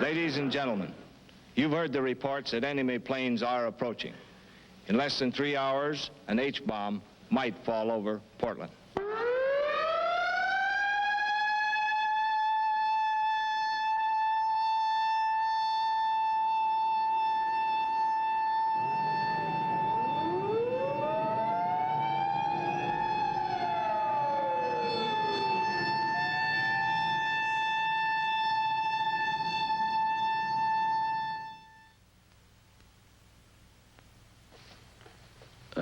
Ladies and gentlemen, you've heard the reports that enemy planes are approaching. In less than 3 hours, an H-bomb might fall over Portland.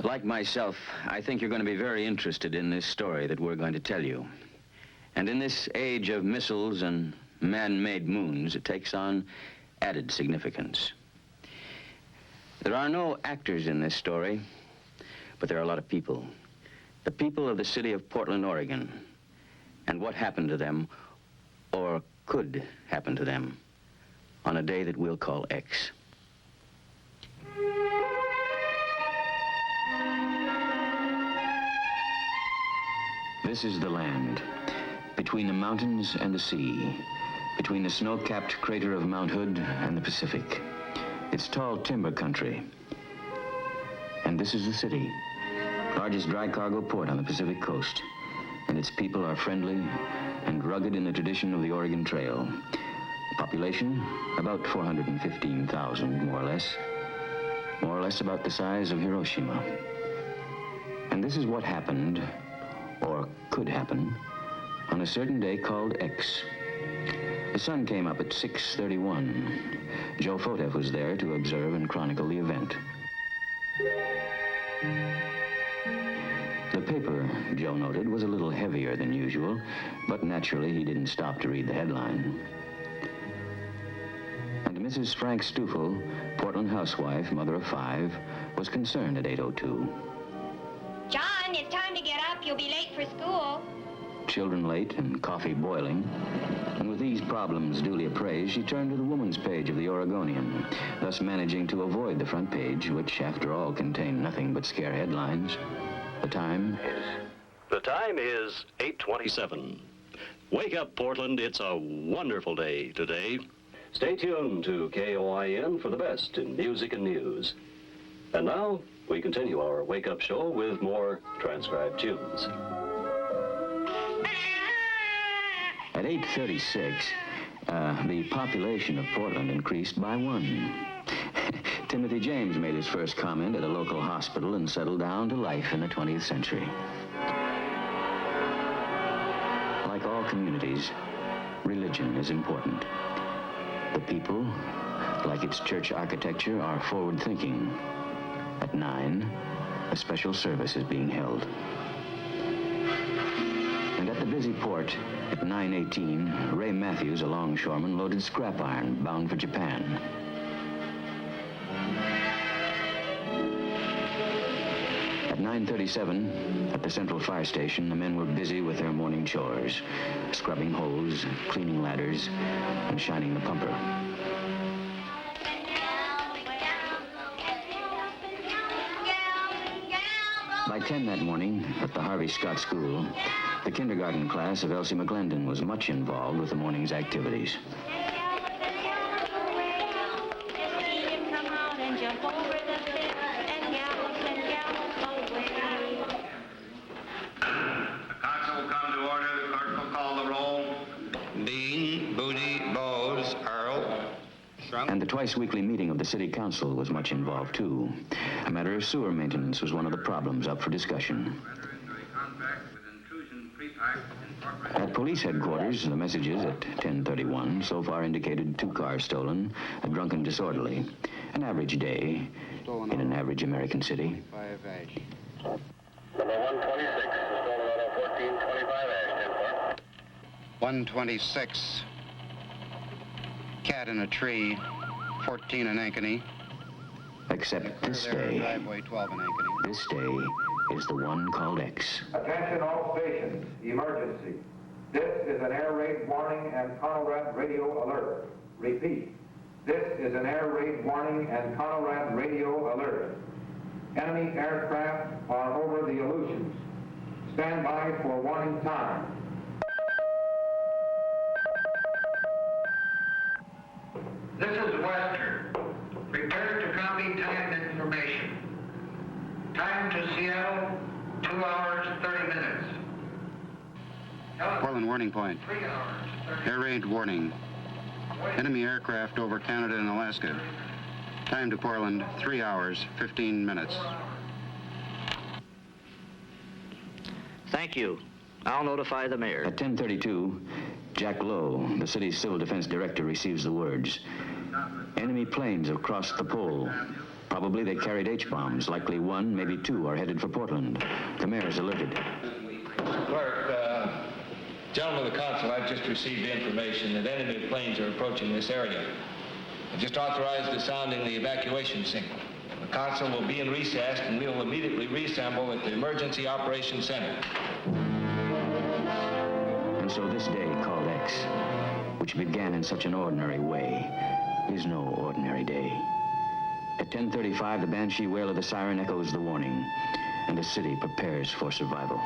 Like myself, I think you're going to be very interested in this story that we're going to tell you. And in this age of missiles and man-made moons, it takes on added significance. There are no actors in this story, but there are a lot of people. The people of the city of Portland, Oregon, and what happened to them, or could happen to them, on a day that we'll call X. This is the land, between the mountains and the sea, between the snow-capped crater of Mount Hood and the Pacific. It's tall timber country. And this is the city, largest dry cargo port on the Pacific coast. And its people are friendly and rugged in the tradition of the Oregon Trail. Population, about 415,000, more or less about the size of Hiroshima. And this is what happened, or could happen, on a certain day called X. The sun came up at 6:31. Joe Fotev was there to observe and chronicle the event. The paper, Joe noted, was a little heavier than usual, but naturally he didn't stop to read the headline. And Mrs. Frank Stufel, Portland housewife, mother of 5, was concerned at 8:02. John, it's time to get up. You'll be late for school. Children late and coffee boiling. And with these problems duly appraised, she turned to the woman's page of the Oregonian, thus managing to avoid the front page, which, after all, contained nothing but scare headlines. The time is 8:27. Wake up, Portland. It's a wonderful day today. Stay tuned to KOIN for the best in music and news. And now, we continue our wake-up show with more transcribed tunes. At 8:36, the population of Portland increased by 1. Timothy James made his first comment at a local hospital and settled down to life in the 20th century. Like all communities, religion is important. The people, like its church architecture, are forward-thinking. At 9, a special service is being held. And at the busy port, at 9:18, Ray Matthews, a longshoreman, loaded scrap iron bound for Japan. At 9:37, at the Central Fire Station, the men were busy with their morning chores, scrubbing hose, cleaning ladders, and shining the pumper. By 10 that morning, at the Harvey Scott School, the kindergarten class of Elsie McGlendon was much involved with the morning's activities. And the twice-weekly meeting of the city council was much involved, too. A matter of sewer maintenance was one of the problems up for discussion. At police headquarters, the messages at 10:31 so far indicated 2 cars stolen, a drunken disorderly. An average day in an average American city. Number 126, stolen auto 1425 Ashton. 126. Cat in a tree, 14 in Ankeny. Except this day. Driveway 12 in Ankeny. This day is the one called X. Attention all stations, emergency. This is an air raid warning and Conrad radio alert. Repeat, this is an air raid warning and Conrad radio alert. Enemy aircraft are over the Aleutians. Stand by for warning time. Western. Prepare to copy time information. Time to Seattle, 2 hours, 30 minutes. Portland warning point. 3 hours, 30 Air raid warning. Enemy aircraft over Canada and Alaska. Time to Portland, 3 hours, 15 minutes. Thank you. I'll notify the mayor. At 10:32, Jack Lowe, the city's civil defense director, receives the words. Enemy planes have crossed the pole. Probably they carried H-bombs. Likely one, maybe two, are headed for Portland. The mayor is alerted. Clerk, gentlemen of the council, I've just received information that enemy planes are approaching this area. I've just authorized the sounding the evacuation signal. The council will be in recess and we'll immediately reassemble at the Emergency Operations Center. And so this day called X, which began in such an ordinary way, is no ordinary day. At 10:35, the banshee wail of the siren echoes the warning, and the city prepares for survival.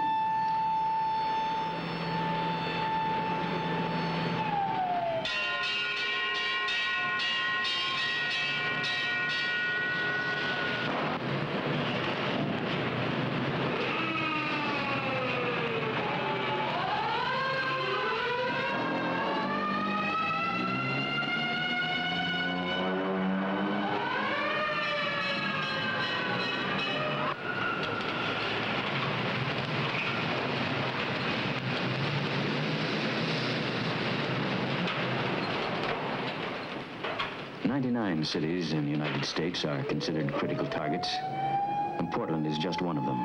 Nine cities in the United States are considered critical targets, and Portland is just one of them.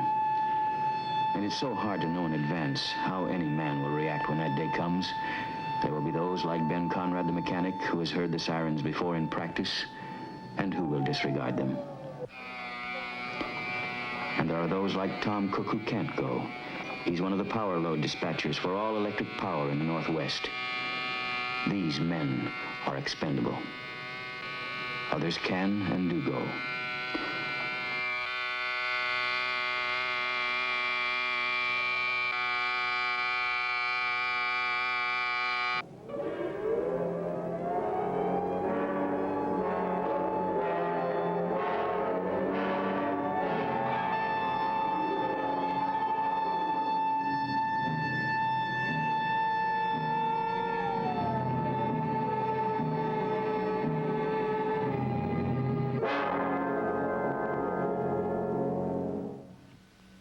And it's so hard to know in advance how any man will react when that day comes. There will be those like Ben Conrad the mechanic, who has heard the sirens before in practice, and who will disregard them. And there are those like Tom Cook who can't go. He's one of the power load dispatchers for all electric power in the Northwest. These men are expendable. Others can and do go.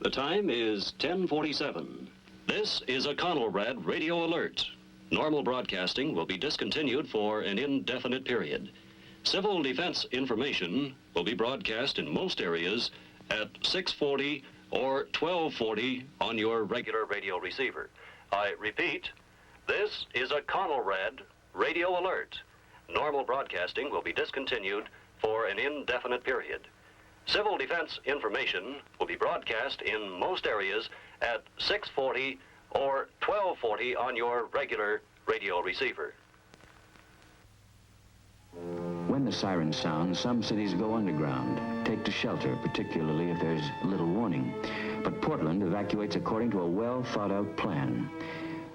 The time is 10:47. This is a Conelrad radio alert. Normal broadcasting will be discontinued for an indefinite period. Civil defense information will be broadcast in most areas at 6:40 or 12:40 on your regular radio receiver. I repeat, this is a Conelrad radio alert. Normal broadcasting will be discontinued for an indefinite period. Civil defense information will be broadcast in most areas at 6:40 or 12:40 on your regular radio receiver. When the siren sounds, some cities go underground, take to shelter, particularly if there's little warning. But Portland evacuates according to a well-thought-out plan.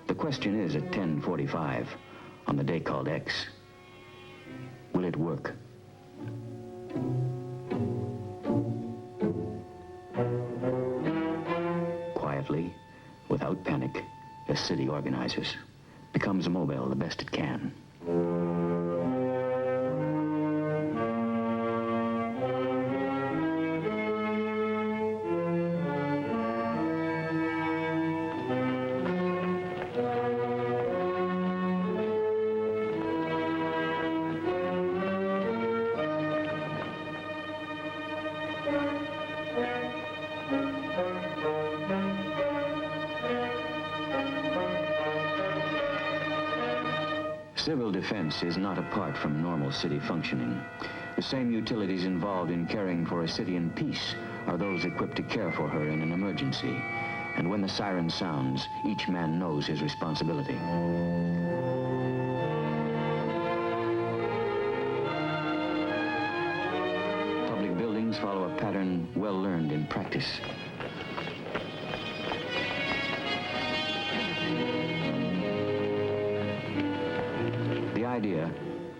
The question is at 10:45, on the day called X, will it work? Quietly, without panic, the city organizes, becomes mobile the best it can. Civil defense is not apart from normal city functioning. The same utilities involved in caring for a city in peace are those equipped to care for her in an emergency. And when the siren sounds, each man knows his responsibility. Public buildings follow a pattern well learned in practice. The idea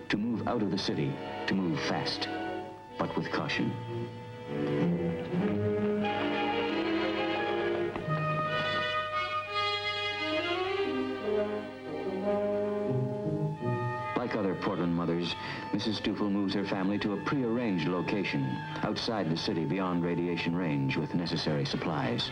to move move out of the city to move fast, but with caution. Like other Portland mothers, Mrs. Stufel moves her family to a prearranged location outside the city beyond radiation range with necessary supplies.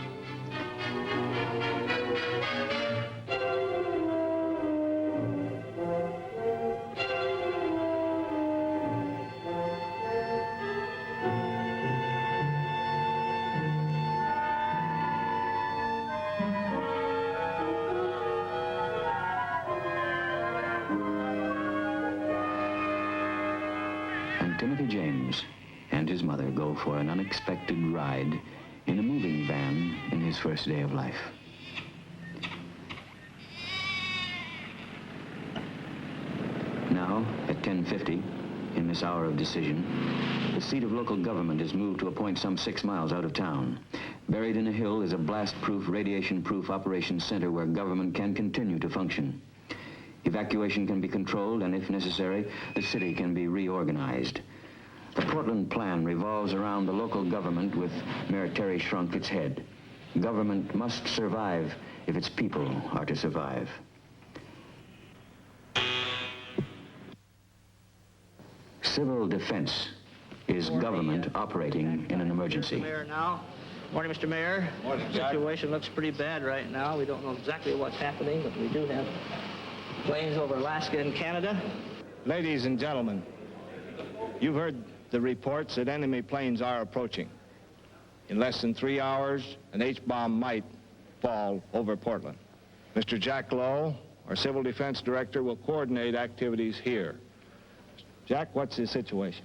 And Timothy James and his mother go for an unexpected ride in a moving van in his first day of life. Now, at 10:50, in this hour of decision, the seat of local government is moved to a point some 6 miles out of town. Buried in a hill is a blast-proof, radiation-proof operations center where government can continue to function. Evacuation can be controlled, and if necessary, the city can be reorganized. The Portland plan revolves around the local government with Mayor Terry Shrunk its head. Government must survive if its people are to survive. Civil defense is government operating in an emergency. Mr. Mayor now. Morning, Mr. Mayor. Morning, The Jack. situation looks pretty bad right now. We don't know exactly what's happening, but we do have planes over Alaska and Canada. Ladies and gentlemen, you've heard the reports that enemy planes are approaching. In less than 3 hours, an H-bomb might fall over Portland. Mr. Jack Lowe, our Civil Defense Director, will coordinate activities here. Jack, what's the situation?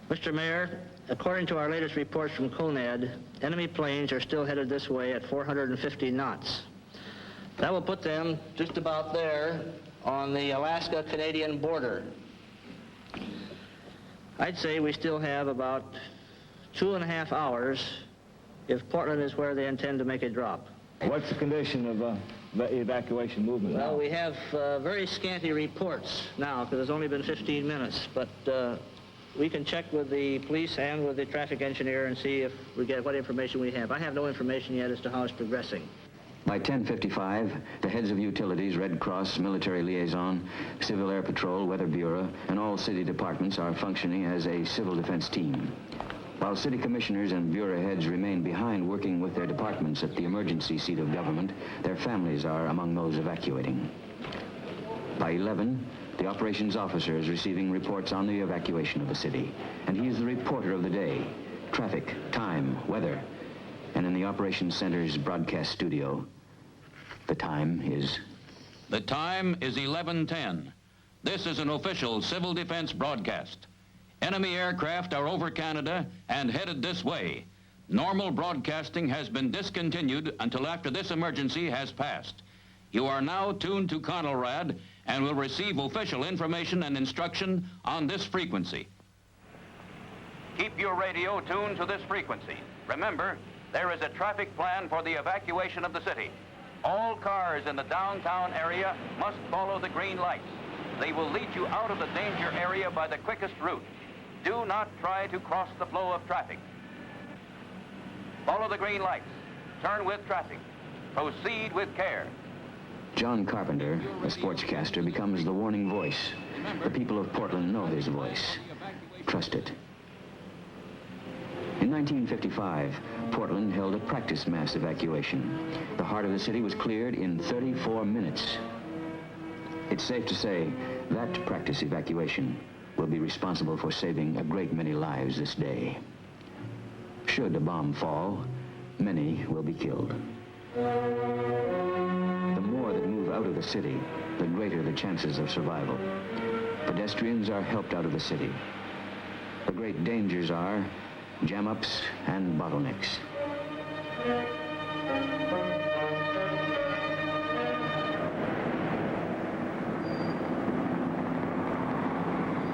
Mr. Mayor, according to our latest reports from CONAD, enemy planes are still headed this way at 450 knots. That will put them just about there on the Alaska-Canadian border. I'd say we still have about 2.5 hours if Portland is where they intend to make a drop. What's the condition of evacuation movement Well, now? we have very scanty reports now because it's only been 15 minutes, but we can check with the police and with the traffic engineer and see if we get what information we have. I have no information yet as to how it's progressing. By 10:55, the heads of utilities, Red Cross, Military Liaison, Civil Air Patrol, Weather Bureau, and all city departments are functioning as a civil defense team. While city commissioners and bureau heads remain behind working with their departments at the emergency seat of government, their families are among those evacuating. By 11, the operations officer is receiving reports on the evacuation of the city, and he is the reporter of the day. Traffic, time, weather. And in the operations center's broadcast studio, the time is... The time is 11:10. This is an official civil defense broadcast. Enemy aircraft are over Canada and headed this way. Normal broadcasting has been discontinued until after this emergency has passed. You are now tuned to Conelrad and will receive official information and instruction on this frequency. Keep your radio tuned to this frequency. Remember, there is a traffic plan for the evacuation of the city. All cars in the downtown area must follow the green lights. They will lead you out of the danger area by the quickest route. Do not try to cross the flow of traffic. Follow the green lights. Turn with traffic. Proceed with care. John Carpenter, a sportscaster, becomes the warning voice. The people of Portland know his voice. Trust it. In 1955, Portland held a practice mass evacuation. The heart of the city was cleared in 34 minutes. It's safe to say that practice evacuation will be responsible for saving a great many lives this day. Should a bomb fall, many will be killed. The more that move out of the city, the greater the chances of survival. Pedestrians are helped out of the city. The great dangers are jam-ups and bottlenecks.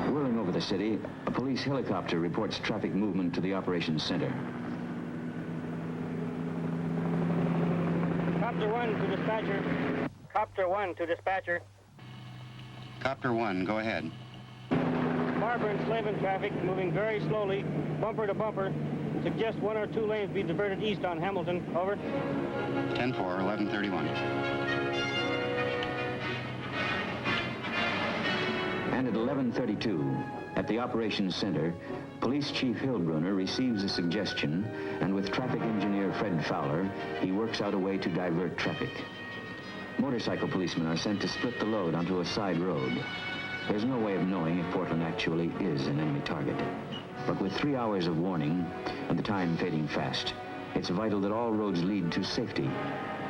Whirling over the city, a police helicopter reports traffic movement to the operations center. Copter 1 to dispatcher. Copter 1 to dispatcher. Copter 1, go ahead. harbor and Slavin traffic moving very slowly, bumper to bumper. Suggest 1 or 2 lanes be diverted east on Hamilton. Over. 10-4, 11:31. And at 11:32, at the operations center, Police Chief Hillbrunner receives a suggestion, and with traffic engineer Fred Fowler, he works out a way to divert traffic. Motorcycle policemen are sent to split the load onto a side road. There's no way of knowing if Portland actually is an enemy target. But with 3 hours of warning and the time fading fast, it's vital that all roads lead to safety,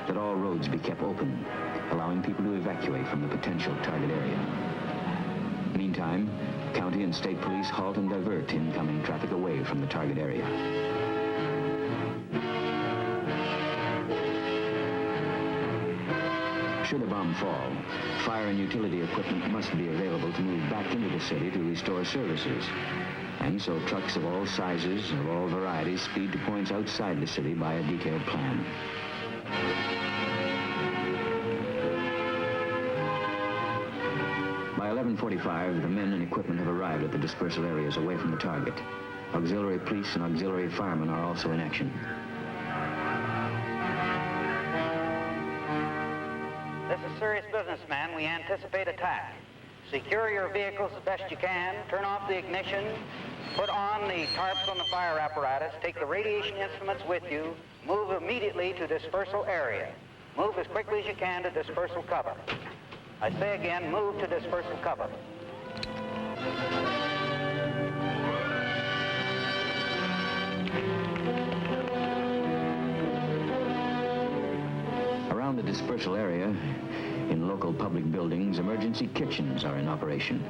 that all roads be kept open, allowing people to evacuate from the potential target area. Meantime, county and state police halt and divert incoming traffic away from the target area. Should a bomb fall, fire and utility equipment must be available to move back into the city to restore services. And so trucks of all sizes, of all varieties, speed to points outside the city by a detailed plan. By 11:45, the men and equipment have arrived at the dispersal areas away from the target. Auxiliary police and auxiliary firemen are also in action. This is serious business, man. We anticipate attack. Secure your vehicles as best you can. Turn off the ignition. Put on the tarps on the fire apparatus. Take the radiation instruments with you. Move immediately to dispersal area. Move as quickly as you can to dispersal cover. I say again, move to dispersal cover. Around the dispersal area, in local public buildings, emergency kitchens are in operation.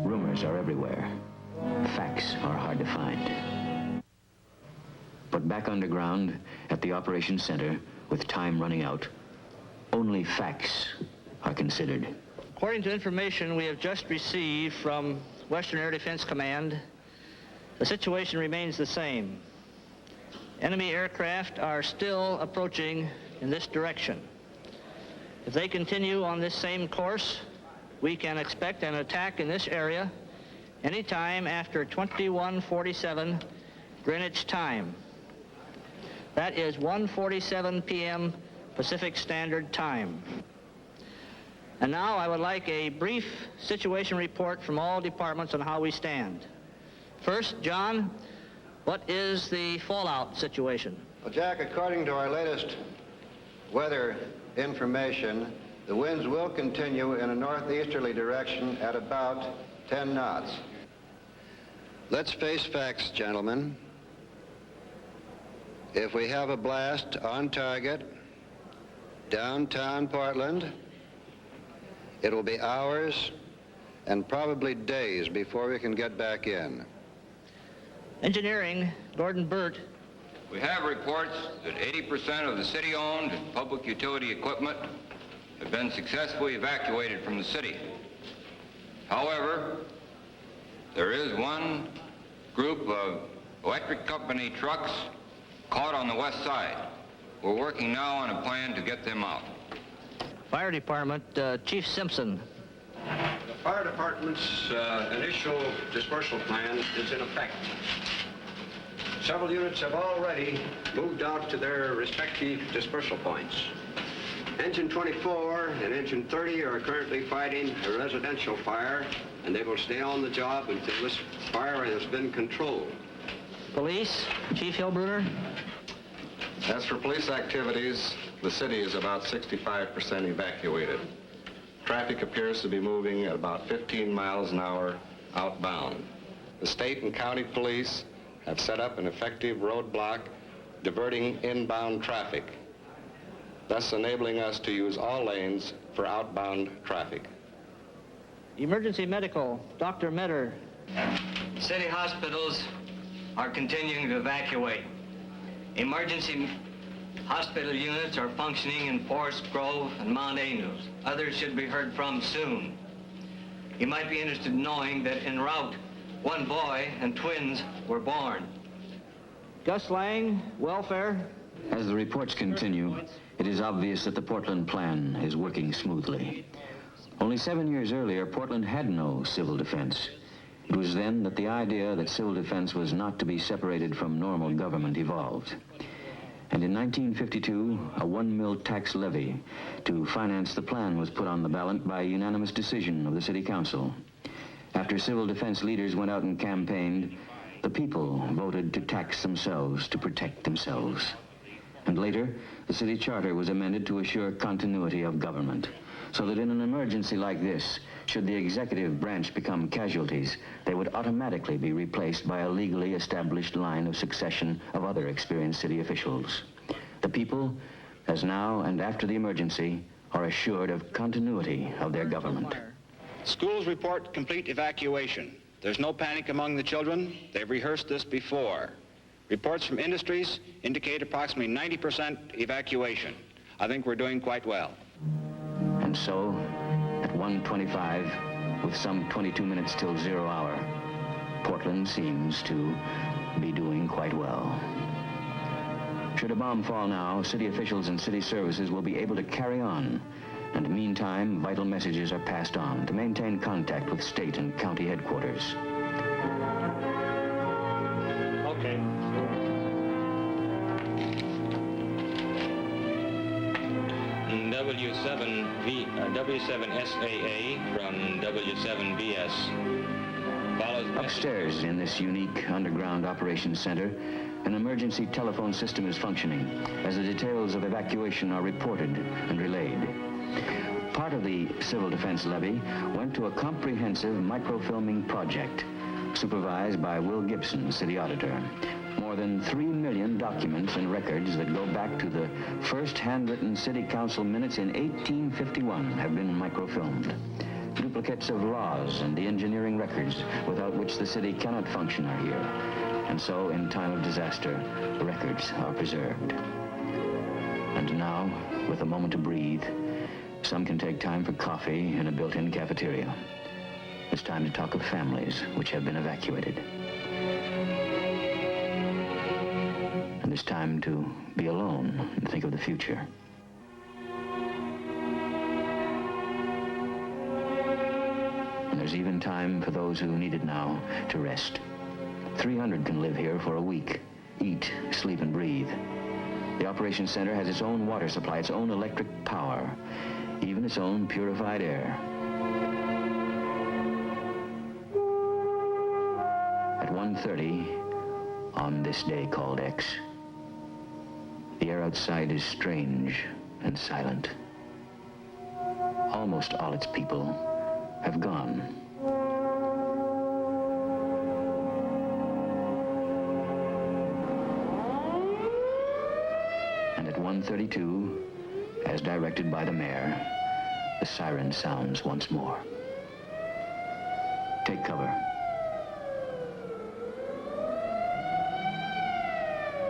Rumors are everywhere. Facts are hard to find. But back underground, at the operations center, with time running out, only facts are considered. According to information we have just received from Western Air Defense Command, the situation remains the same. Enemy aircraft are still approaching in this direction. If they continue on this same course, we can expect an attack in this area anytime after 21:47 Greenwich time. That is 1:47 p.m. Pacific Standard Time. And now I would like a brief situation report from all departments on how we stand. First, John, what is the fallout situation? Well, Jack, according to our latest weather information, the winds will continue in a northeasterly direction at about 10 knots. Let's face facts, gentlemen. If we have a blast on target, downtown Portland, it will be hours and probably days before we can get back in. Engineering, Gordon Burt. We have reports that 80% of the city-owned and public utility equipment have been successfully evacuated from the city. However, there is one group of electric company trucks caught on the west side. We're working now on a plan to get them out. Fire Department, Chief Simpson. The fire department's initial dispersal plan is in effect. Several units have already moved out to their respective dispersal points. Engine 24 and Engine 30 are currently fighting a residential fire, and they will stay on the job until this fire has been controlled. Police, Chief Hillbrunner. As for police activities, the city is about 65% evacuated. Traffic appears to be moving at about 15 miles an hour outbound. The state and county police have set up an effective roadblock diverting inbound traffic, thus enabling us to use all lanes for outbound traffic. Emergency medical, Dr. Metter. City hospitals are continuing to evacuate. Emergency hospital units are functioning in Forest Grove and Mount Ainus. Others should be heard from soon. You might be interested in knowing that en route, one boy and twins were born. Gus Lang, welfare. As the reports continue, it is obvious that the Portland plan is working smoothly. Only 7 years earlier, Portland had no civil defense. It was then that the idea that civil defense was not to be separated from normal government evolved. And in 1952, a 1 mil tax levy to finance the plan was put on the ballot by unanimous decision of the City Council. After civil defense leaders went out and campaigned, the people voted to tax themselves to protect themselves. And later, the city charter was amended to assure continuity of government, so that in an emergency like this, should the executive branch become casualties, they would automatically be replaced by a legally established line of succession of other experienced city officials. The people, as now and after the emergency, are assured of continuity of their government. Schools report complete evacuation. There's no panic among the children. They've rehearsed this before. Reports from industries indicate approximately 90% evacuation. I think we're doing quite well. And so, at 1:25, with some 22 minutes till 0 hour, Portland seems to be doing quite well. Should a bomb fall now, city officials and city services will be able to carry on. And meantime, vital messages are passed on to maintain contact with state and county headquarters. Okay. W7SAA from W7BS. Upstairs in this unique underground operations center, an emergency telephone system is functioning as the details of evacuation are reported and relayed. Part of the civil defense levy went to a comprehensive microfilming project supervised by Will Gibson, city auditor. More than 3 million documents and records that go back to the first handwritten city council minutes in 1851 have been microfilmed. Duplicates of laws and the engineering records without which the city cannot function are here. And so, in time of disaster, records are preserved. And now, with a moment to breathe, some can take time for coffee in a built-in cafeteria. It's time to talk of families which have been evacuated. And it's time to be alone and think of the future. And there's even time for those who need it now to rest. 300 can live here for a week, eat, sleep, and breathe. The operations center has its own water supply, its own electric power, even its own purified air. At 1:30, on this day called X, the air outside is strange and silent. Almost all its people have gone. And at 1:32, as directed by the mayor, the siren sounds once more. Take cover.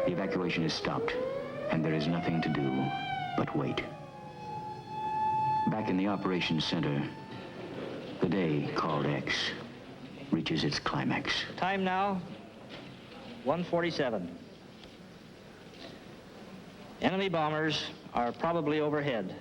The evacuation is stopped, and there is nothing to do but wait. Back in the operations center, the day called X reaches its climax. Time now, 1:47. Enemy bombers are probably overhead.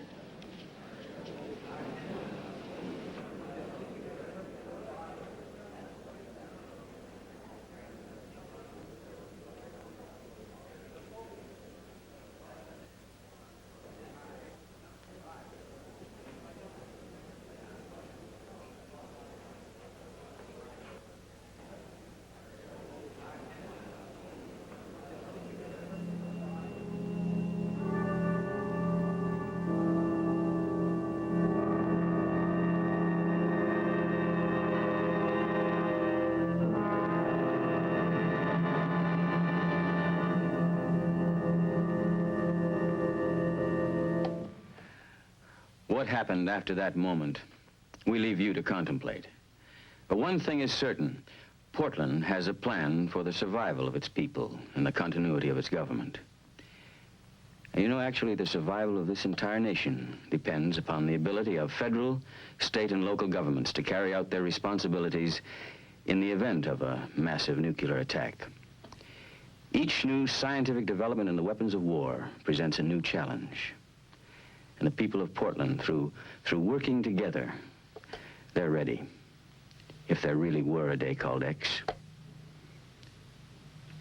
What happened after that moment, we leave you to contemplate. But one thing is certain, Portland has a plan for the survival of its people and the continuity of its government. And you know, actually, the survival of this entire nation depends upon the ability of federal, state, and local governments to carry out their responsibilities in the event of a massive nuclear attack. Each new scientific development in the weapons of war presents a new challenge. And the people of Portland, through working together, they're ready. If there really were a day called X.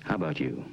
How about you?